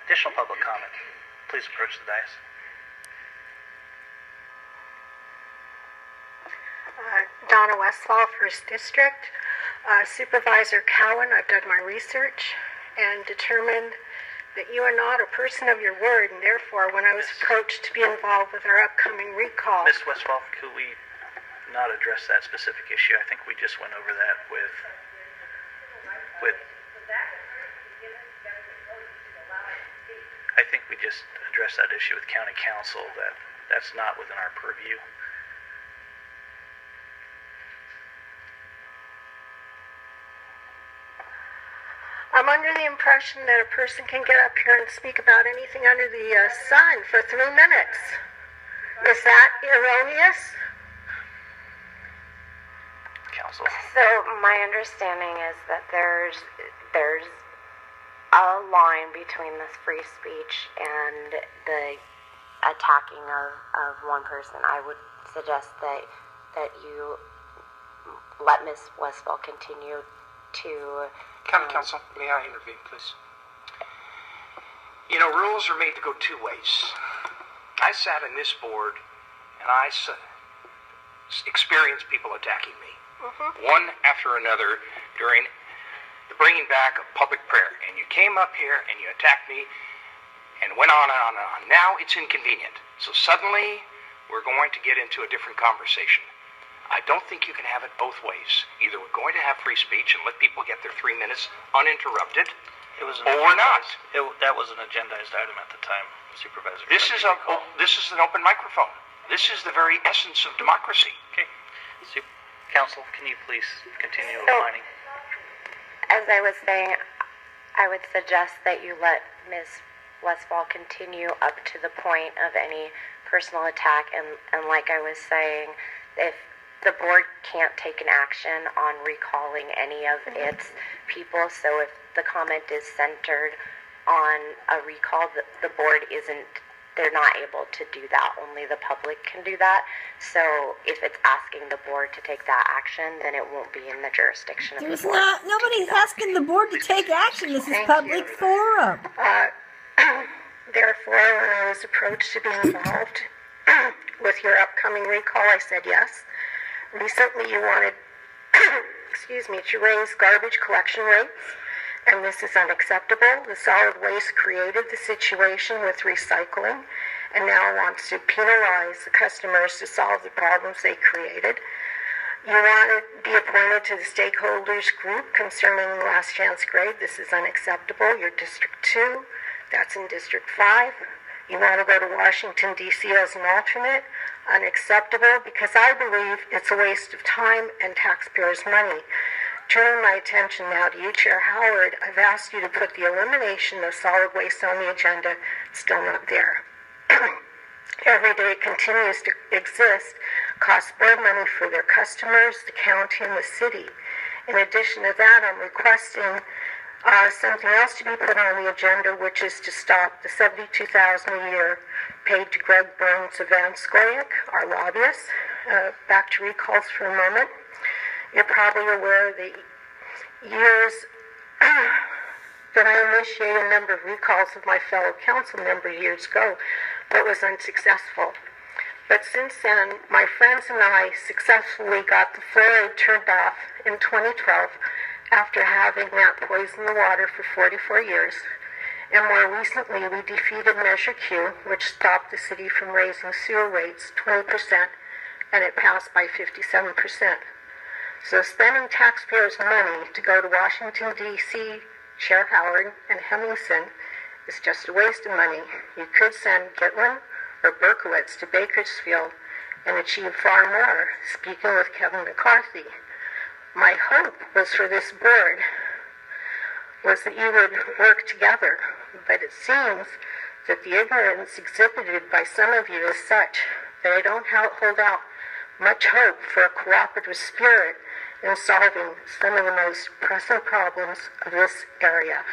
Additional public comment. Please approach the dais. Donna Westfall, 1st District. Supervisor Cowan, I've done my research and determined that you are not a person of your word, and therefore when I was approached to be involved with our upcoming recall... Ms. Westfall, could we not address that specific issue? I think we just went over that with I think we just addressed that issue with County Council, that's not within our purview. I'm under the impression that a person can get up here and speak about anything under the sun for 3 minutes. Is that erroneous? Council. So my understanding is that there's a line between this free speech and the attacking of one person. I would suggest that you let Ms. Westfall continue to... County Council, may I intervene, please? You know, rules are made to go 2 ways. I sat in this board, and I experienced people attacking me, one after another, during the bringing back of public prayer. And you came up here, and you attacked me, and went on and on and on. Now it's inconvenient. So suddenly, we're going to get into a different conversation. I don't think you can have it both ways. Either we're going to have free speech and let people get their 3 minutes uninterrupted, or not. That was an agendized item at the time, Supervisor. This is an open microphone. This is the very essence of democracy. Okay. Council, can you please continue outlining? As I was saying, I would suggest that you let Ms. Westfall continue up to the point of any personal attack. And like I was saying, if the board can't take an action on recalling any of its people, so if the comment is centered on a recall, the board they're not able to do that. Only the public can do that. So if it's asking the board to take that action, then it won't be in the jurisdiction of the board. Nobody's asking the board to take action. This is public forum. Therefore, when I was approached to be involved with your upcoming recall, I said yes. Recently, you wanted, to raise garbage collection rates, and this is unacceptable. The solid waste created the situation with recycling, and now wants to penalize the customers to solve the problems they created. You want to be appointed to the stakeholders group concerning last chance grade. This is unacceptable. You're District 2. That's in District 5. You want to go to Washington, D.C. as an alternate. Unacceptable, because I believe it's a waste of time and taxpayers' money. Turning my attention now to you, Chair Howard, I've asked you to put the elimination of solid waste on the agenda. It's still not there. Every day it continues to exist, costs more money for their customers, the county, and the city. In addition to that, I'm requesting something else to be put on the agenda, which is to stop the $72,000 a year paid to Greg Burns of Van Scoyoc, our lobbyist. Back to recalls for a moment. You're probably aware of the years that I initiated a number of recalls of my fellow council member years ago, but was unsuccessful. But since then, my friends and I successfully got the fluoride turned off in 2012 after having that poison the water for 44 years. And more recently, we defeated Measure Q, which stopped the city from raising sewer rates 20%, and it passed by 57%. So spending taxpayers' money to go to Washington, D.C., Chair Howard, and Hemmingson is just a waste of money. You could send Gitlin or Berkowitz to Bakersfield and achieve far more, speaking with Kevin McCarthy. My hope was for this board was that you would work together, but it seems that the ignorance exhibited by some of you is such that I don't hold out much hope for a cooperative spirit in solving some of the most pressing problems of this area.